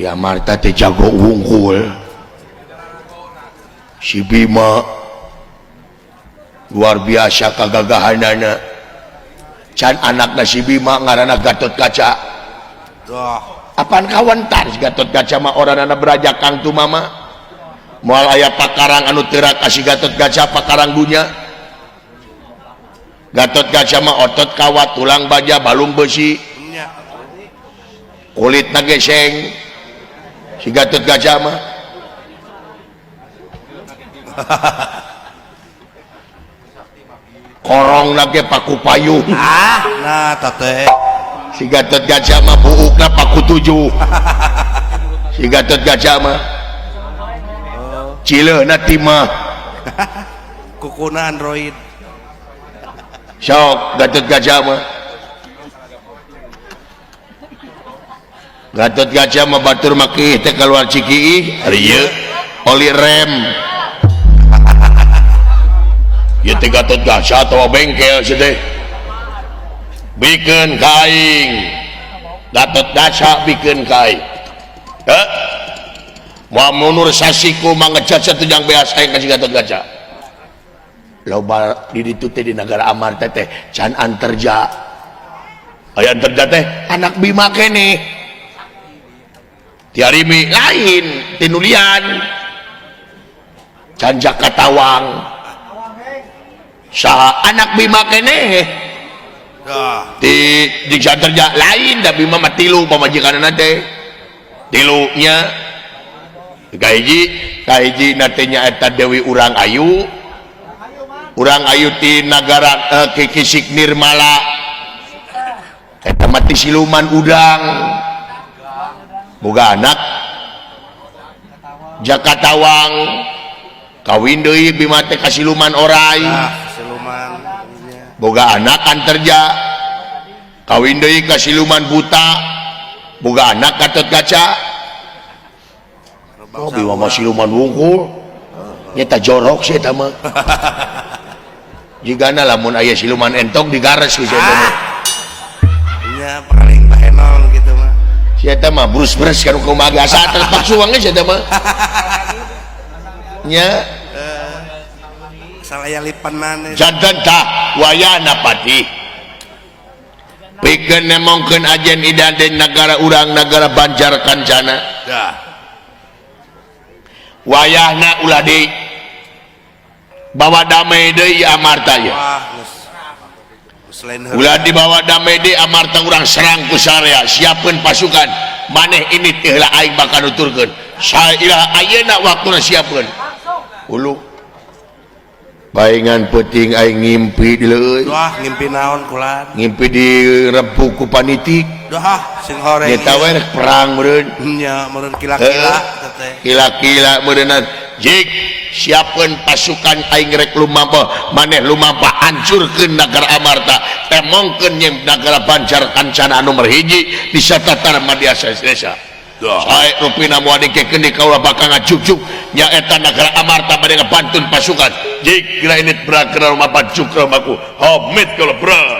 di Amarta teh jago unggul si Bima luar biasa kagagahanana can anakna si Bima ngaranna Gatot Kaca apaan kawentar si Gatot Kaca mah orangna beraja kang tu mama moal aya pakarang anu teu kasih Gatot Kaca pakarang dunya Gatot Kaca mah otot kawat tulang baja balung besi kulitna geseng si Gatot Kaca mah korong nage paku payung nah tete si Gatot Kaca mah buukna paku 7 si Gatot Kaca mah cileuna timah kukuna android sok Gatot Kaca mah Gatot Kaca mah batur makih teh keluar Cikiih rieu oli rem ya teh Gatot Kaca atawa bengkel sih teh bikin kaing Gatot Kaca bikin kaing mau munur sasiku mangejat satu yang biasa yang kasih Gatot Kaca loba di ditu teh di negara Amarta teh can anterja aya anterja teh anak Bima kene tiarimi lain tinulian can Jakatawang saha anak Bima kene di janterja lain da Bima mah tilu pamajikanana teh tilunya kahiji nate nyaeta Dewi Urang Ayu ti nagara Kikisik Nirmala eta mati siluman udang boga anak Jakatawang kawin deui Bima teh ka siluman orai siluman boga anak anterja kawin deui ka siluman buta boga anak Gatot Kaca oh Bima mah siluman wungkul nyata jorok sih eta mah jigana lamun aya siluman entong digares gitu nya paling bahenon gitu mah si eta mah brus-brus kan kumaha asa terpaksa wange si eta mah nya salaya lipanan jantan tah wayana pati pikeun nemongkeun ajen idaden negara urang negara Banjar Kancana dah wayahna ulah deui bawa damai deui Amarta ya ulah dibawa damai deui Amarta urang serang ku sarea siapkeun pasukan maneh ini teh heula aing bakal nuturkeun saira ayeuna waktuna siapkeun ulu baingan penting aing ngimpi deuleuy wah ngimpi naon kulan ngimpi di rebu ku panitik dah sing horeng nyata we rek perang meureun nya meureun kila-kila teh kila-kila meureunna jik siapkeun pasukan aing rek lumampah maneh lumampah hancurkeun nagara Amarta temongkeun yang nagara Banjar Kancana anu nomor 1 di Satatar Madya Desa sae rupina moal dikekeun di kaula bakal ngajuk-juk nyaeta nagara Amarta bade ngabantun pasukan jik kira ini berakra rumah cukra maku homit kalau berat